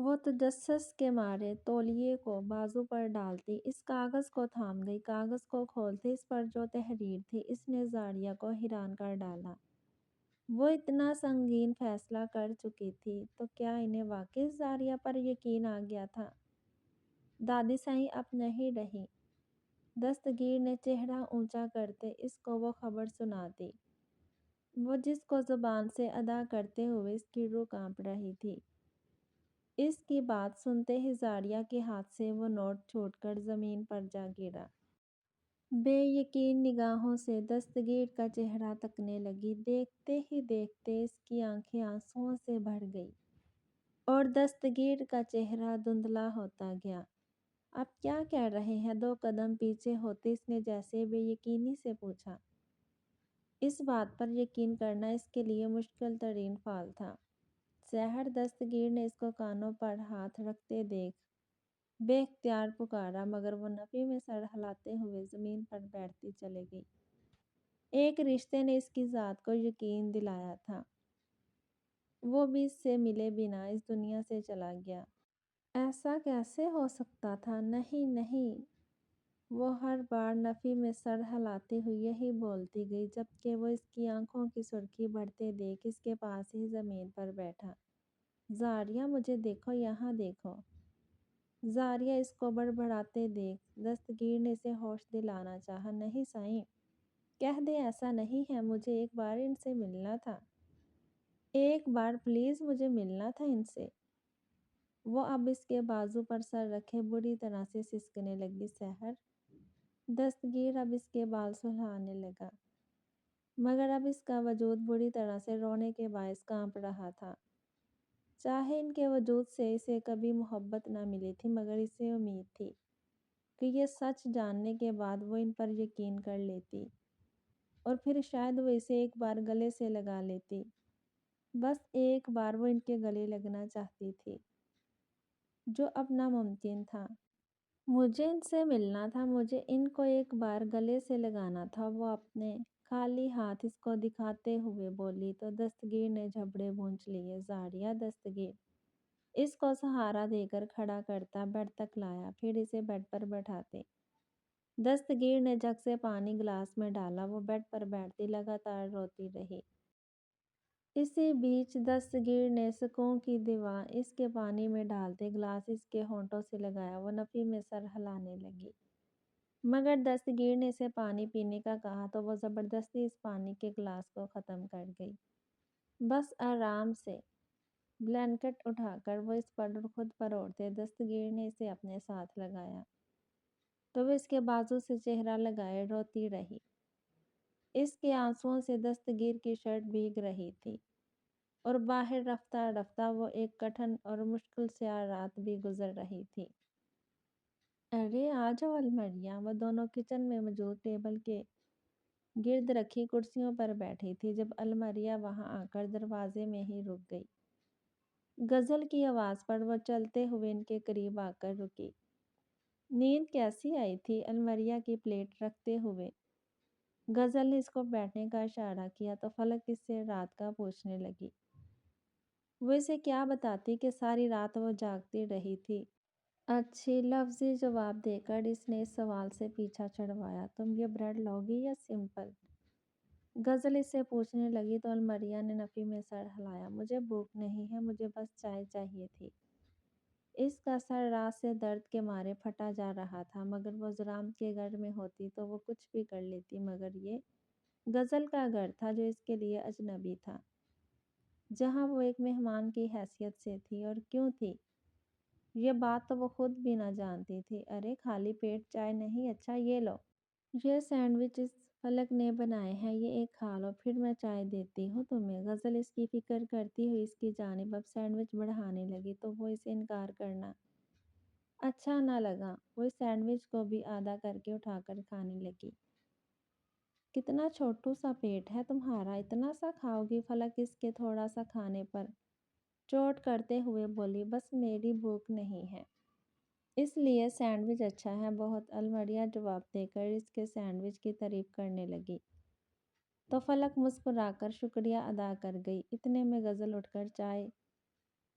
وہ تجسس کے مارے تولیے کو بازو پر ڈالتی اس کاغذ کو تھام گئی۔ کاغذ کو کھولتے اس پر جو تحریر تھی اس نے زاریہ کو حیران کر ڈالا۔ وہ اتنا سنگین فیصلہ کر چکی تھی تو کیا انہیں واقعی زاریہ پر یقین آ گیا تھا؟ دادی سائیں اب نہیں رہی۔ دستگیر نے چہرہ اونچا کرتے اس کو وہ خبر سنا دی، وہ جس کو زبان سے ادا کرتے ہوئے اس کی روح کانپ رہی تھی۔ اس کی بات سنتے ہی زاریہ کے ہاتھ سے وہ نوٹ چھوٹ کر زمین پر جا گرا۔ بے یقین نگاہوں سے دستگیر کا چہرہ تکنے لگی۔ دیکھتے ہی دیکھتے اس کی آنکھیں آنسوؤں سے بھر گئی اور دستگیر کا چہرہ دھندلا ہوتا گیا۔ اب کیا کہہ رہے ہیں؟ 2 قدم پیچھے ہوتے اس نے جیسے بے یقینی سے پوچھا۔ اس بات پر یقین کرنا اس کے لیے مشکل ترین فعل تھا۔ سحر دستگیر نے اس کو کانوں پر ہاتھ رکھتے دیکھ بے اختیار پکارا، مگر وہ نفی میں سر ہلاتے ہوئے زمین پر بیٹھتی چلی گئی۔ ایک رشتے نے اس کی ذات کو یقین دلایا تھا، وہ بھی اس سے ملے بنا اس دنیا سے چلا گیا۔ ایسا کیسے ہو سکتا تھا؟ نہیں نہیں، وہ ہر بار نفی میں سر ہلاتے ہوئے یہی بولتی گئی، جبکہ وہ اس کی آنکھوں کی سرخی بڑھتے دیکھ اس کے پاس ہی زمین پر بیٹھا۔ زاریہ مجھے دیکھو، یہاں دیکھو۔ زاریہ اس کو بڑبڑاتے دیکھ دستگیر نے اسے ہوش دلانا چاہا۔ نہیں سائیں، کہہ دے ایسا نہیں ہے، مجھے ایک بار ان سے ملنا تھا، ایک بار پلیز مجھے ملنا تھا ان سے۔ وہ اب اس کے بازو پر سر رکھے بری طرح سے سسکنے لگی۔ سحر دستگیر اب اس کے بال سلہانے لگا، مگر اب اس کا وجود بری طرح سے رونے کے باعث کانپ رہا تھا۔ چاہے ان کے وجود سے اسے کبھی محبت نہ ملی تھی، مگر اسے امید تھی کہ یہ سچ جاننے کے بعد وہ ان پر یقین کر لیتی اور پھر شاید وہ اسے ایک بار گلے سے لگا لیتی۔ بس ایک بار وہ ان کے گلے لگنا چاہتی تھی، جو اب ناممکن تھا۔ مجھے ان سے ملنا تھا، مجھے ان کو ایک بار گلے سے لگانا تھا، وہ اپنے خالی ہاتھ اس کو دکھاتے ہوئے بولی تو دستگیر نے جھبڑے بھونچ لیے۔ زاریہ دستگیر اس کو سہارا دے کر کھڑا کرتا بیڈ تک لایا، پھر اسے بیڈ پر بٹھاتے۔ دستگیر نے جگ سے پانی گلاس میں ڈالا، وہ بیڈ پر بیٹھتی لگاتار روتی رہی۔ اسی بیچ دستگیر نے سکوں کی دوا اس کے پانی میں ڈالتے گلاس اس کے ہونٹوں سے لگایا، وہ نفی میں سر ہلانے لگی، مگر دستگیر نے اسے پانی پینے کا کہا تو وہ زبردستی اس پانی کے گلاس کو ختم کر گئی۔ بس آرام سے۔ بلینکٹ اٹھا کر وہ اس پر اور خود پر اوڑھتے دستگیر نے اسے اپنے ساتھ لگایا تو وہ اس کے بازو سے چہرہ لگائے روتی رہی۔ اس کے آنسوؤں سے دستگیر کی شرٹ بھیگ رہی تھی اور باہر رفتہ رفتہ وہ ایک کٹھن اور مشکل سیاہ رات بھی گزر رہی تھی۔ ارے آ جاؤ المریہ۔ وہ دونوں کچن میں موجود ٹیبل کے گرد رکھی کرسیوں پر بیٹھی تھی جب المریہ وہاں آ کر دروازے میں ہی رک گئی۔ غزل کی آواز پر وہ چلتے ہوئے ان کے قریب آ کر رکی۔ نیند کیسی آئی تھی؟ المریہ کی پلیٹ رکھتے ہوئے غزل نے اس کو بیٹھنے کا اشارہ کیا تو فلک اس سے رات کا پوچھنے لگی۔ وہ اسے کیا بتاتی کہ ساری رات وہ جاگتی رہی تھی؟ اچھی لفظی جواب دے کر اس نے اس سوال سے پیچھا چھڑوایا۔ تم یہ بریڈ لوگی یا سمپل؟ غزل اس سے پوچھنے لگی تو المریہ نے نفی میں سر ہلایا۔ مجھے بھوک نہیں ہے، مجھے بس چائے چاہیے تھی۔ اس کا سر رات سے درد کے مارے پھٹا جا رہا تھا، مگر وہ زرام کے گھر میں ہوتی تو وہ کچھ بھی کر لیتی، مگر یہ غزل کا گھر تھا جو اس کے لیے اجنبی تھا، جہاں وہ ایک مہمان کی حیثیت سے تھی۔ اور کیوں تھی یہ بات تو وہ خود بھی نہ جانتی تھی۔ ارے خالی پیٹ چائے نہیں، اچھا یہ لو، یہ سینڈوچز فلک نے بنائے ہیں، یہ ایک کھا لو، پھر میں چائے دیتی ہوں تمہیں۔ غزل اس کی فکر کرتی ہوئی اس کی جانب اب سینڈوچ بڑھانے لگی تو وہ اسے انکار کرنا اچھا نہ لگا۔ وہ اس سینڈوچ کو بھی آدھا کر کے اٹھا کر کھانے لگی۔ کتنا چھوٹو سا پیٹ ہے تمہارا، اتنا سا کھاؤ گی؟ فلک اس کے تھوڑا سا کھانے پر چوٹ کرتے ہوئے بولی۔ بس میری بھوک نہیں ہے، اس لیے سینڈوچ اچھا ہے بہت، المریہ جواب دے کر اس کے سینڈوچ کی تعریف کرنے لگی تو فلک مسکرا کر شکریہ ادا کر گئی۔ اتنے میں غزل اٹھ کر چائے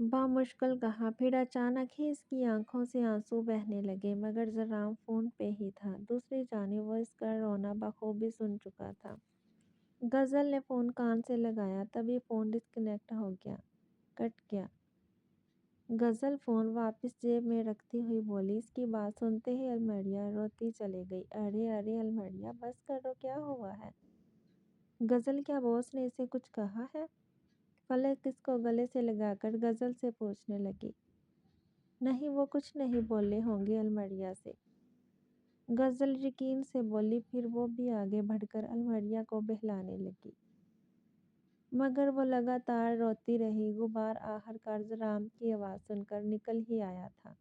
بامشکل کہا، پھر اچانک ہی اس کی آنکھوں سے آنسو بہنے لگے، مگر ذرام فون پہ ہی تھا۔ دوسری جانب وہ اس کا رونا بخوبی سن چکا تھا۔ غزل نے فون کان سے لگایا، تبھی فون ڈسکنیکٹ ہو گیا، کٹ گیا۔ غزل فون واپس جیب میں رکھتی ہوئی بولی۔ اس کی بات سنتے ہی الماریہ روتی چلی گئی۔ ارے ارے الماریہ، بس کرو، کیا ہوا ہے؟ غزل، کیا باس نے اسے کچھ کہا ہے؟ فلک اس کو گلے سے لگا کر غزل سے پوچھنے لگی۔ نہیں، وہ کچھ نہیں بولے ہوں گے الماریہ سے، غزل یقین سے بولی۔ پھر وہ بھی آگے بڑھ کر الماریہ کو بہلانے لگی، مگر وہ لگاتار روتی رہی۔ غبار آخرکار ذرام کی آواز سن کر نکل ہی آیا تھا۔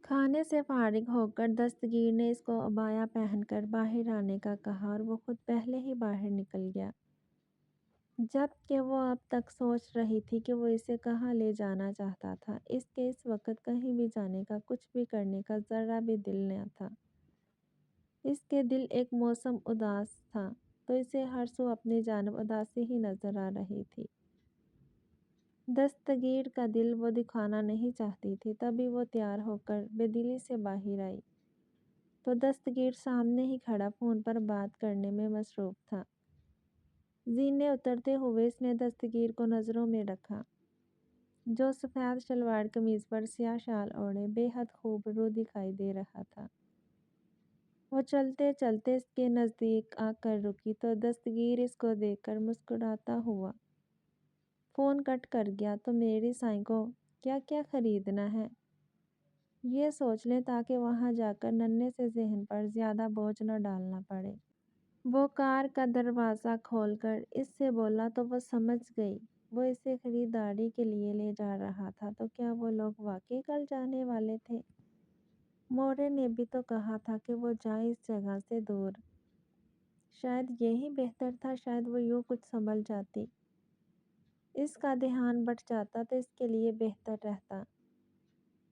کھانے سے فارغ ہو کر دستگیر نے اس کو عبایا پہن کر باہر آنے کا کہا اور وہ خود پہلے ہی باہر نکل گیا، جبکہ وہ اب تک سوچ رہی تھی کہ وہ اسے کہاں لے جانا چاہتا تھا۔ اس کے اس وقت کہیں بھی جانے کا، کچھ بھی کرنے کا ذرہ بھی دل نہ تھا۔ اس کے دل ایک موسم اداس تھا، تو اسے ہر سو اپنی جانب اداسی ہی نظر آ رہی تھی۔ دستگیر کا دل وہ دکھانا نہیں چاہتی تھی۔ تبھی وہ تیار ہو کر بے دلی سے باہر آئی تو دستگیر سامنے ہی کھڑا فون پر بات کرنے میں مصروف تھا۔ زینے اترتے ہوئے اس نے دستگیر کو نظروں میں رکھا، جو سفید شلوار قمیض پر سیاہ شال اوڑھے بے حد خوب رو دکھائی دے رہا تھا۔ وہ چلتے چلتے اس کے نزدیک آ کر رکی تو دستگیر اس کو دیکھ کر مسکراتا ہوا فون کٹ کر گیا۔ تو میری سائیں کو کیا کیا خریدنا ہے، یہ سوچ لیں تاکہ وہاں جا کر ننھے سے ذہن پر زیادہ بوجھ نہ ڈالنا پڑے۔ وہ کار کا دروازہ کھول کر اس سے بولا تو وہ سمجھ گئی وہ اسے خریداری کے لیے لے جا رہا تھا۔ تو کیا وہ لوگ واقعی کل جانے والے تھے؟ مورے نے بھی تو کہا تھا کہ وہ جائے اس جگہ سے دور۔ شاید یہی بہتر تھا، شاید وہ یوں کچھ سنبھل جاتی، اس کا دھیان بٹ جاتا تو اس کے لیے بہتر رہتا۔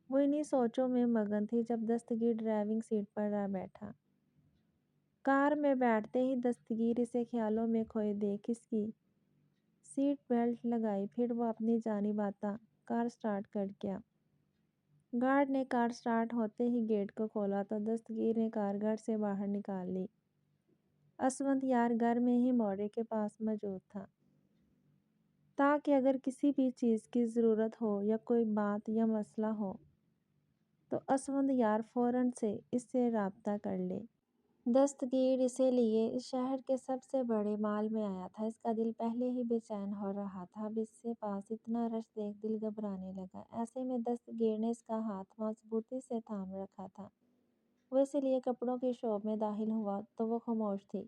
وہ انہی سوچوں میں مگن تھی جب دستگیر ڈرائیونگ سیٹ پر آ بیٹھا۔ کار میں بیٹھتے ہی دستگیر اسے خیالوں میں کھوئے دیکھ اس کی سیٹ بیلٹ لگائی، پھر وہ اپنی جانب آتا کار سٹارٹ کر گیا۔ گارڈ نے کار سٹارٹ ہوتے ہی گیٹ کو کھولا تو دستگیر نے کار گھر سے باہر نکال لی۔ اسفندیار گھر میں ہی مورے کے پاس موجود تھا، تاکہ اگر کسی بھی چیز کی ضرورت ہو یا کوئی بات یا مسئلہ ہو تو اسفندیار فوراً سے اس سے رابطہ کر لے۔ دستگیر اسے لیے اس شہر کے سب سے بڑے مال میں آیا تھا۔ اس کا دل پہلے ہی بے چین ہو رہا تھا، اب اس کے پاس اتنا رش دیکھ دل گھبرانے لگا۔ ایسے میں دستگیر نے اس کا ہاتھ مضبوطی سے تھام رکھا تھا۔ وہ اسی لیے کپڑوں کی شاپ میں داخل ہوا تو وہ خاموش تھی،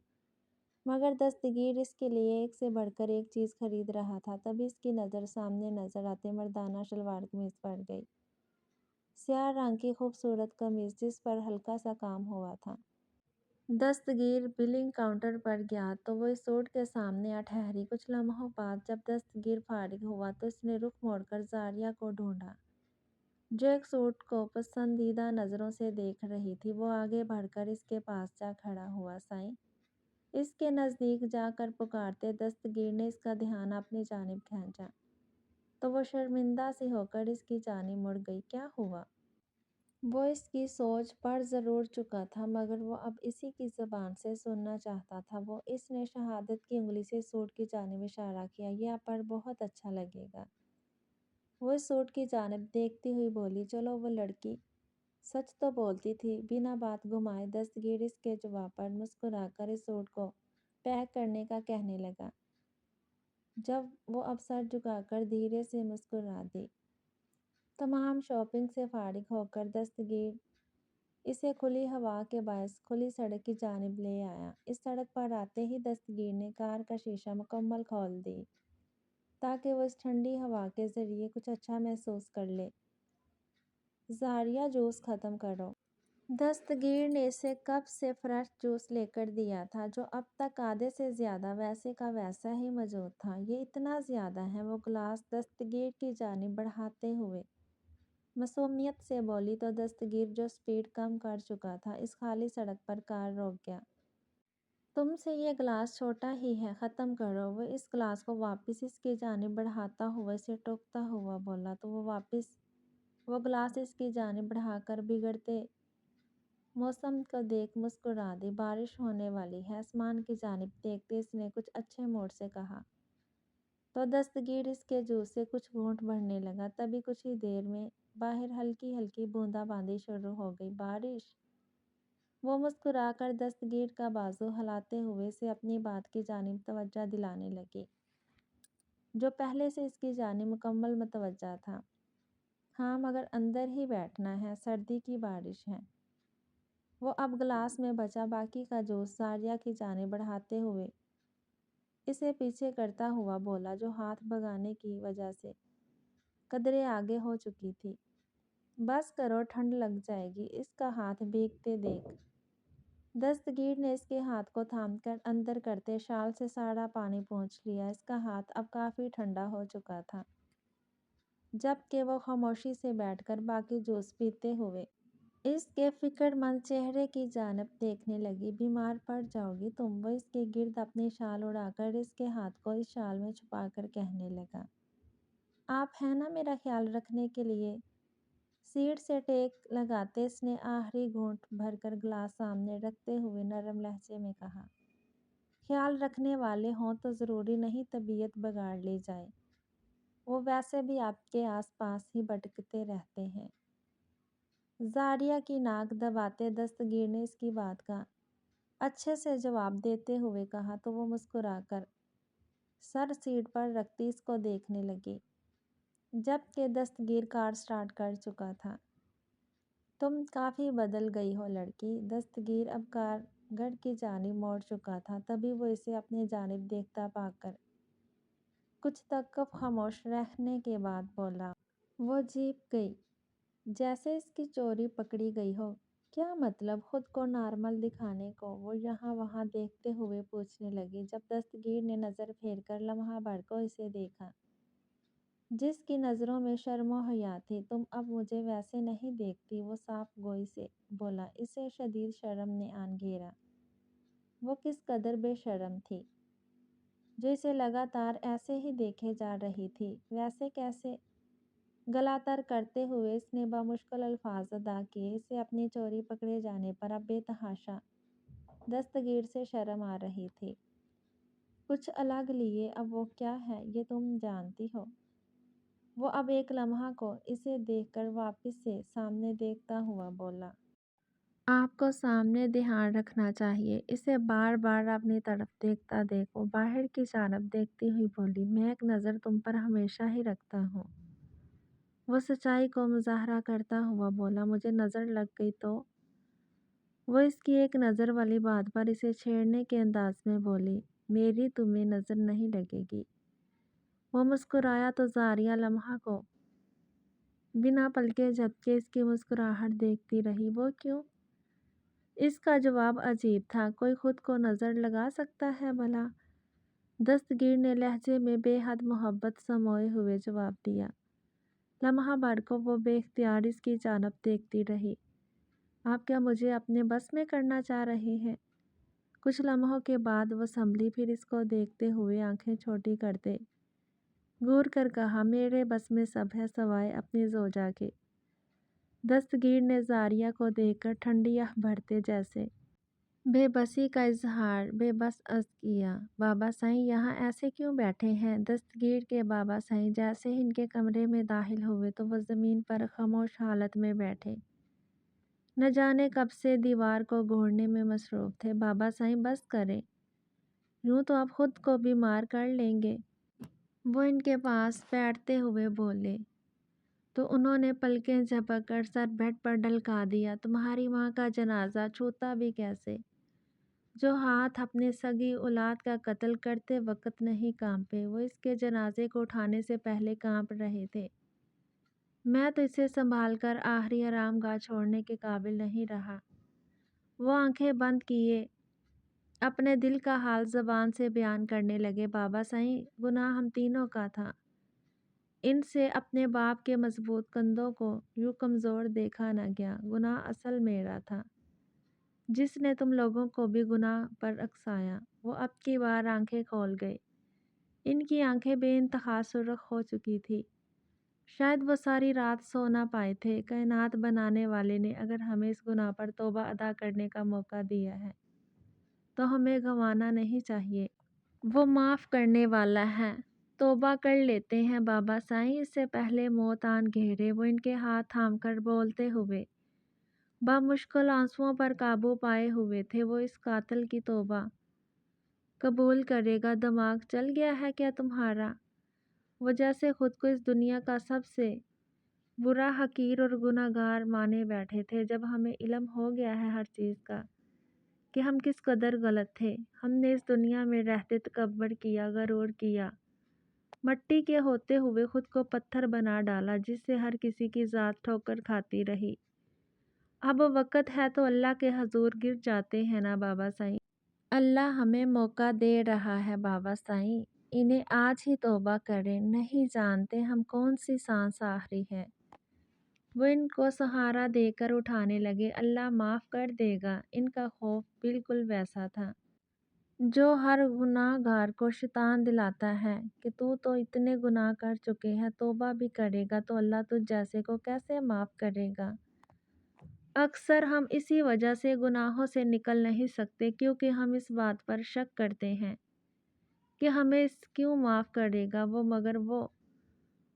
مگر دستگیر اس کے لیے ایک سے بڑھ کر ایک چیز خرید رہا تھا۔ تبھی اس کی نظر سامنے نظر آتے مردانہ شلوار قمیض پڑ گئی، سیاہ رنگ کی خوبصورت قمیض جس پر ہلکا سا کام ہوا تھا۔ دستگیر بلنگ کاؤنٹر پر گیا تو وہ اس سوٹ کے سامنے آ ٹھہری۔ کچھ لمحوں بعد جب دستگیر فارغ ہوا تو اس نے رخ موڑ کر زاریہ کو ڈھونڈا، جو ایک سوٹ کو پسندیدہ نظروں سے دیکھ رہی تھی۔ وہ آگے بڑھ کر اس کے پاس جا کھڑا ہوا۔ سائیں، اس کے نزدیک جا کر پکارتے دستگیر نے اس کا دھیان اپنی جانب کھینچا تو وہ شرمندہ سی ہو کر اس کی جانب مڑ گئی۔ کیا ہوا؟ وہ اس کی سوچ پڑھ ضرور چکا تھا، مگر وہ اب اسی کی زبان سے سننا چاہتا تھا۔ وہ اس نے شہادت کی انگلی سے سوٹ کی جانب اشارہ کیا۔ یہ آپ پر بہت اچھا لگے گا۔ وہ اس سوٹ کی جانب دیکھتی ہوئی بولی۔ چلو، وہ لڑکی سچ تو بولتی تھی، بنا بات گھمائے دستگیر اس کے جواب پر مسکرا کر اس سوٹ کو پیک کرنے کا کہنے لگا۔ جب وہ اب سر جھکا کر دھیرے سے مسکرا دی۔ تمام شاپنگ سے فارغ ہو کر دستگیر اسے کھلی ہوا کے باعث کھلی سڑک کی جانب لے آیا۔ اس سڑک پر آتے ہی دستگیر نے کار کا شیشہ مکمل کھول دی تاکہ وہ اس ٹھنڈی ہوا کے ذریعے کچھ اچھا محسوس کر لے۔ زاریہ، جوس ختم کرو۔ دستگیر نے اسے کپ سے فریش جوس لے کر دیا تھا، جو اب تک آدھے سے زیادہ ویسے کا ویسا ہی موجود تھا۔ یہ اتنا زیادہ ہے؟ وہ گلاس دستگیر کی جانب بڑھاتے ہوئے معصومیت سے بولی تو دستگیر جو سپیڈ کم کر چکا تھا، اس خالی سڑک پر کار روک گیا۔ تم سے یہ گلاس چھوٹا ہی ہے، ختم کرو۔ وہ اس گلاس کو واپس اس کی جانب بڑھاتا ہوا اسے ٹوکتا ہوا بولا تو وہ گلاس اس کی جانب بڑھا کر بگڑتے موسم کو دیکھ مسکرا دی۔ بارش ہونے والی ہے، آسمان کی جانب دیکھتے اس نے کچھ اچھے موڑ سے کہا تو دستگیر اس کے جوس سے کچھ گھونٹ بھرنے لگا۔ تبھی کچھ ہی دیر میں باہر ہلکی ہلکی بوندا باندی شروع ہو گئی۔ بارش! وہ مسکرا کر دستگیر کا بازو ہلاتے ہوئے اسے اپنی بات کی جانب توجہ دلانے لگی، جو پہلے سے اس کی جانب مکمل متوجہ تھا۔ ہاں مگر اندر ہی بیٹھنا ہے، سردی کی بارش ہے۔ وہ اب گلاس میں بچا باقی کا جوس زاریہ کی جانب بڑھاتے ہوئے اسے پیچھے کرتا ہوا بولا، جو ہاتھ بھگانے کی وجہ سے قدرے آگے ہو چکی تھی۔ بس کرو، ٹھنڈ لگ جائے گی، اس کا ہاتھ بھیگتے دیکھ۔ دستگیر نے اس کے ہاتھ کو تھام کر اندر کرتے شال سے سارا پانی پونچھ لیا۔ اس کا ہاتھ اب کافی ٹھنڈا ہو چکا تھا، جبکہ وہ خاموشی سے بیٹھ کر باقی جوس پیتے ہوئے اس کے فکر مند چہرے کی جانب دیکھنے لگی۔ بیمار پڑ جاؤ گی تم، وہ اس کے گرد اپنی شال اڑا کر اس کے ہاتھ کو اس شال میں چھپا کر کہنے لگا، آپ ہیں نا میرا خیال رکھنے کے لیے۔ سیٹ سے ٹیک لگاتے اس نے آخری گھونٹ بھر کر گلاس سامنے رکھتے ہوئے نرم لہجے میں کہا، خیال رکھنے والے ہوں تو ضروری نہیں طبیعت بگاڑ لی جائے، وہ ویسے بھی آپ کے آس پاس ہی بھٹکتے رہتے ہیں۔ زاریہ کی ناک دباتے دستگیر نے اس کی بات کا اچھے سے جواب دیتے ہوئے کہا تو وہ مسکرا کر سر سیٹ پر رکھتی اس کو دیکھنے لگی، جبکہ دستگیر کار سٹارٹ کر چکا تھا۔ تم کافی بدل گئی ہو لڑکی۔ دستگیر اب کار گڑھ کی جانب موڑ چکا تھا، تبھی وہ اسے اپنی جانب دیکھتا پا کر کچھ توقف خاموش رہنے کے بعد بولا۔ وہ جھیپ گئی، جیسے اس کی چوری پکڑی گئی ہو۔ کیا مطلب؟ خود کو نارمل دکھانے کو وہ یہاں وہاں دیکھتے ہوئے پوچھنے لگی۔ جب دستگیر نے نظر پھیر کر لمحہ بھر کو اسے دیکھا، جس کی نظروں میں شرم و حیا تھی، تم اب مجھے ویسے نہیں دیکھتی، وہ صاف گوئی سے بولا۔ اسے شدید شرم نے آن گھیرا۔ وہ کس قدر بے شرم تھی، جو اسے لگاتار ایسے ہی دیکھے جا رہی تھی۔ ویسے کیسے؟ گلا تر کرتے ہوئے اس نے بامشکل الفاظ ادا کیے۔ اسے اپنی چوری پکڑے جانے پر اب بے تحاشا دستگیر سے شرم آ رہی تھی۔ کچھ الگ لیے، اب وہ کیا ہے یہ تم جانتی ہو؟ وہ اب ایک لمحہ کو اسے دیکھ کر واپس سے سامنے دیکھتا ہوا بولا۔ آپ کو سامنے دھیان رکھنا چاہیے، اسے بار بار اپنی طرف دیکھتا دیکھ۔ وہ باہر کی جانب دیکھتی ہوئی بولی، میں ایک نظر تم پر ہمیشہ ہی رکھتا ہوں۔ وہ سچائی کو مظاہرہ کرتا ہوا بولا، مجھے نظر لگ گئی تو؟ وہ اس کی ایک نظر والی بات پر اسے چھیڑنے کے انداز میں بولی، میری تمہیں نظر نہیں لگے گی۔ وہ مسکرایا تو زاریہ لمحہ کو بنا پلکے جھپکے اس کی مسکراہٹ دیکھتی رہی۔ وہ کیوں؟ اس کا جواب عجیب تھا۔ کوئی خود کو نظر لگا سکتا ہے بھلا؟ دستگیر نے لہجے میں بے حد محبت سموئے ہوئے جواب دیا۔ لمحہ بھر کو وہ بے اختیار اس کی جانب دیکھتی رہی۔ آپ کیا مجھے اپنے بس میں کرنا چاہ رہے ہیں؟ کچھ لمحوں کے بعد وہ سنبھلی، پھر اس کو دیکھتے ہوئے آنکھیں چھوٹی کرتے گور کر کہا، میرے بس میں سب ہے سوائے اپنی زوجہ کے۔ دستگیر نے زاریہ کو دیکھ کر ٹھنڈی آہ بھرتے جیسے بے بسی کا اظہار بے بس از کیا۔ بابا سائیں یہاں ایسے کیوں بیٹھے ہیں؟ دستگیر کے بابا سائیں جیسے ہی ان کے کمرے میں داخل ہوئے تو وہ زمین پر خاموش حالت میں بیٹھے، نہ جانے کب سے دیوار کو گھورنے میں مصروف تھے۔ بابا سائیں بس کریں، یوں تو آپ خود کو بیمار کر لیں گے، وہ ان کے پاس بیٹھتے ہوئے بولے تو انہوں نے پلکیں جھپک کر سر بیڈ پر ڈلکا دیا۔ تمہاری ماں کا جنازہ چھوتا بھی کیسے، جو ہاتھ اپنے سگی اولاد کا قتل کرتے وقت نہیں کانپے، وہ اس کے جنازے کو اٹھانے سے پہلے کانپ رہے تھے۔ میں تو اسے سنبھال کر آخری آرام گاہ چھوڑنے کے قابل نہیں رہا۔ وہ آنکھیں بند کیے اپنے دل کا حال زبان سے بیان کرنے لگے، بابا سائیں گناہ ہم تینوں کا تھا، ان سے اپنے باپ کے مضبوط کندھوں کو یوں کمزور دیکھا نہ گیا، گناہ اصل میرا تھا۔ جس نے تم لوگوں کو بھی گناہ پر اکسایا۔ وہ اب کی بار آنکھیں کھول گئے۔ ان کی آنکھیں بے انتہا سرخ ہو چکی تھی۔ شاید وہ ساری رات سو نہ پائے تھے۔ کائنات بنانے والے نے اگر ہمیں اس گناہ پر توبہ ادا کرنے کا موقع دیا ہے تو ہمیں گنوانا نہیں چاہیے۔ وہ معاف کرنے والا ہے۔ توبہ کر لیتے ہیں بابا سائیں، اس سے پہلے موت آن گھیرے۔ وہ ان کے ہاتھ تھام کر بولتے ہوئے بامشکل آنسوؤں پر قابو پائے ہوئے تھے۔ وہ اس قاتل کی توبہ قبول کرے گا؟ دماغ چل گیا ہے کیا تمہارا؟ وہ جیسے خود کو اس دنیا کا سب سے برا، حقیر اور گناہ گار مانے بیٹھے تھے۔ جب ہمیں علم ہو گیا ہے ہر چیز کا کہ ہم کس قدر غلط تھے، ہم نے اس دنیا میں رہتے تکبر کیا، غرور کیا، مٹی کے ہوتے ہوئے خود کو پتھر بنا ڈالا، جس سے ہر کسی کی ذات ٹھوکر کھاتی رہی۔ اب وقت ہے تو اللہ کے حضور گر جاتے ہیں نا بابا سائیں۔ اللہ ہمیں موقع دے رہا ہے بابا سائیں، انہیں آج ہی توبہ کریں۔ نہیں جانتے ہم کون سی سانس آخری ہے۔ وہ ان کو سہارا دے کر اٹھانے لگے۔ اللہ معاف کر دے گا۔ ان کا خوف بالکل ویسا تھا جو ہر گناہ گار کو شیطان دلاتا ہے کہ تو اتنے گناہ کر چکے ہے، توبہ بھی کرے گا تو اللہ تجھ جیسے کو کیسے معاف کرے گا۔ اکثر ہم اسی وجہ سے گناہوں سے نکل نہیں سکتے کیونکہ ہم اس بات پر شک کرتے ہیں کہ ہمیں اس کیوں معاف کرے گا وہ، مگر وہ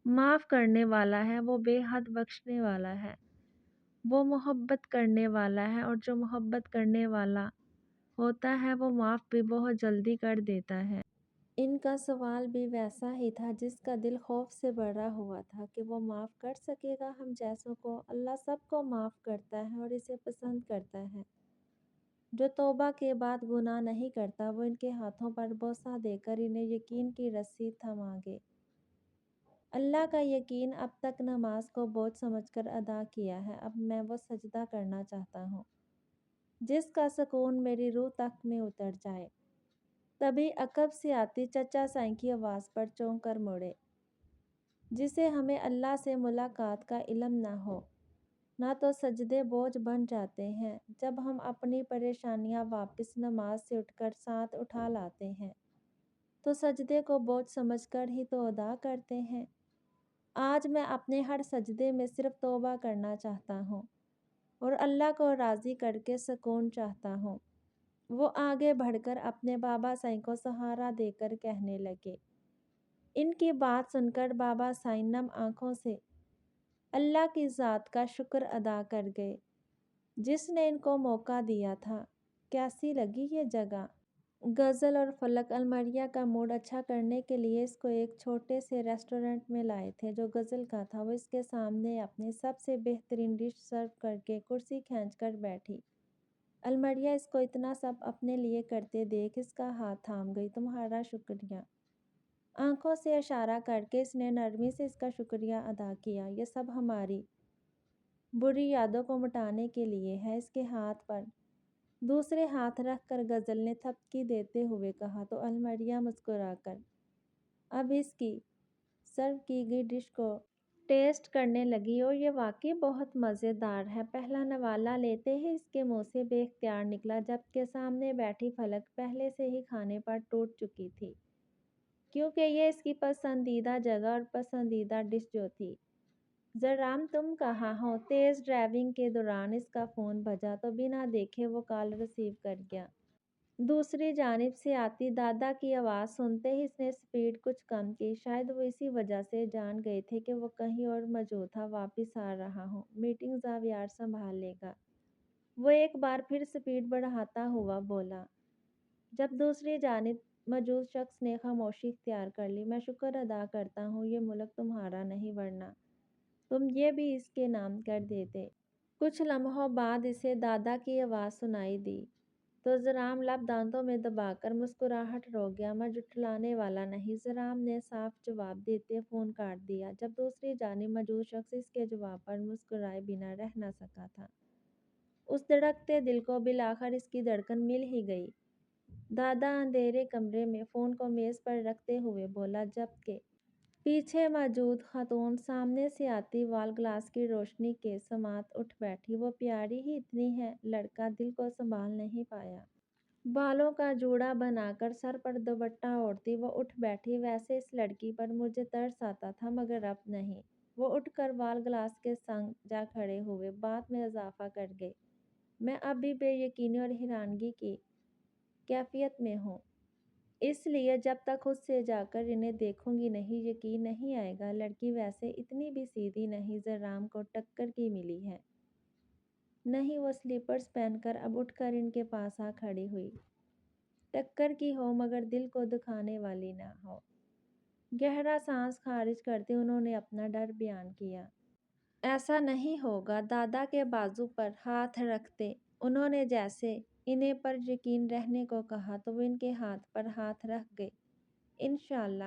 معاف کرنے والا ہے، وہ بے حد بخشنے والا ہے، وہ محبت کرنے والا ہے، اور جو محبت کرنے والا ہوتا ہے وہ معاف بھی بہت جلدی کر دیتا ہے۔ ان کا سوال بھی ویسا ہی تھا جس کا دل خوف سے بھرا ہوا تھا کہ وہ معاف کر سکے گا ہم جیسوں کو۔ اللہ سب کو معاف کرتا ہے اور اسے پسند کرتا ہے۔ جو توبہ کے بعد گناہ نہیں کرتا وہ ان کے ہاتھوں پر بوسہ دے کر انہیں یقین کی رسی تھما گے۔ اللہ کا یقین اب تک نماز کو بوجھ سمجھ کر ادا کیا ہے، اب میں وہ سجدہ کرنا چاہتا ہوں جس کا سکون میری روح تک میں اتر جائے۔ تبھی عقب سے آتی چچا سائیں کی آواز پر چونک کر مڑے۔ جسے ہمیں اللہ سے ملاقات کا علم نہ ہو، نہ تو سجدے بوجھ بن جاتے ہیں۔ جب ہم اپنی پریشانیاں واپس نماز سے اٹھ کر ساتھ اٹھا لاتے ہیں تو سجدے کو بوجھ سمجھ کر ہی تو ادا کرتے ہیں۔ آج میں اپنے ہر سجدے میں صرف توبہ کرنا چاہتا ہوں اور اللہ کو راضی کر کے سکون چاہتا ہوں۔ وہ آگے بڑھ کر اپنے بابا سائیں کو سہارا دے کر کہنے لگے۔ ان کی بات سن کر بابا سائیں نم آنکھوں سے اللہ کی ذات کا شکر ادا کر گئے جس نے ان کو موقع دیا تھا۔ کیسی لگی یہ جگہ؟ غزل اور فلک الماریہ کا موڈ اچھا کرنے کے لیے اس کو ایک چھوٹے سے ریسٹورنٹ میں لائے تھے جو غزل کا تھا۔ وہ اس کے سامنے اپنی سب سے بہترین ڈش سرو کر کے کرسی کھینچ کر بیٹھی۔ الماریہ اس کو اتنا سب اپنے لیے کرتے دیکھ اس کا ہاتھ تھام گئی۔ تمہارا شکریہ۔ آنکھوں سے اشارہ کر کے اس نے نرمی سے اس کا شکریہ ادا کیا۔ یہ سب ہماری بری یادوں کو مٹانے کے لیے ہے۔ اس کے ہاتھ پر دوسرے ہاتھ رکھ کر غزل نے تھپکی دیتے ہوئے کہا تو الماریہ مسکرا کر اب اس کی سرو کی گئی ڈش کو ٹیسٹ کرنے لگی اور یہ واقعی بہت مزیدار ہے۔ پہلا نوالا لیتے ہی اس کے منہ سے بے اختیار نکلا جبکہ سامنے بیٹھی فلک پہلے سے ہی کھانے پر ٹوٹ چکی تھی کیونکہ یہ اس کی پسندیدہ جگہ اور پسندیدہ ڈش جو تھی۔ زرام تم کہاں ہو؟ تیز ڈرائیونگ کے دوران اس کا فون بجا تو بنا دیکھے وہ کال ریسیو کر گیا۔ دوسری جانب سے آتی دادا کی آواز سنتے ہی اس نے سپیڈ کچھ کم کی۔ شاید وہ اسی وجہ سے جان گئے تھے کہ وہ کہیں اور موجود تھا، واپس آ رہا ہوں، میٹنگ زاویار سنبھال لے گا۔ وہ ایک بار پھر سپیڈ بڑھاتا ہوا بولا۔ جب دوسری جانب موجود شخص نے خاموشی اختیار کر لی۔ میں شکر ادا کرتا ہوں یہ ملک تمہارا نہیں ورنہ تم یہ بھی اس کے نام کر دیتے۔ کچھ لمحوں بعد اسے دادا کی آواز سنائی دی تو زرام لب دانتوں میں دبا کر مسکراہٹ روک گیا۔ میں جھٹلانے والا نہیں، زرام نے صاف جواب دیتے فون کاٹ دیا۔ جب دوسری جانب موجود شخص اس کے جواب پر مسکرائے بنا رہ نہ سکا تھا۔ اس دھڑکتے دل کو بالآخر اس کی دھڑکن مل ہی گئی۔ دادا اندھیرے کمرے میں فون کو میز پر رکھتے ہوئے بولا جبکہ پیچھے موجود خاتون سامنے سے آتی وال گلاس کی روشنی کے سماعت اٹھ بیٹھی۔ وہ پیاری ہی اتنی ہے، لڑکا دل کو سنبھال نہیں پایا۔ بالوں کا جوڑا بنا کر سر پر دوپٹہ اوڑھتی وہ اٹھ بیٹھی۔ ویسے اس لڑکی پر مجھے ترس آتا تھا مگر اب نہیں۔ وہ اٹھ کر وال گلاس کے سنگ جا کھڑے ہوئے، بات میں اضافہ کر گئی، میں اب بھی بے یقینی اور حیرانگی کی کیفیت میں ہوں، اس لیے جب تک خود سے جا کر انہیں دیکھوں گی نہیں یقین نہیں آئے گا۔ لڑکی ویسے اتنی بھی سیدھی نہیں، ذرام کو ٹکر کی ملی ہے۔ نہیں، وہ سلیپرز پہن کر اب اٹھ کر ان کے پاس آ کھڑی ہوئی۔ ٹکر کی ہو مگر دل کو دکھانے والی نہ ہو۔ گہرا سانس خارج کرتے انہوں نے اپنا ڈر بیان کیا۔ ایسا نہیں ہوگا۔ دادا کے بازو پر ہاتھ رکھتے انہوں نے جیسے انہیں پر یقین رہنے کو کہا تو وہ ان کے ہاتھ پر ہاتھ رکھ گئے۔ انشاءاللہ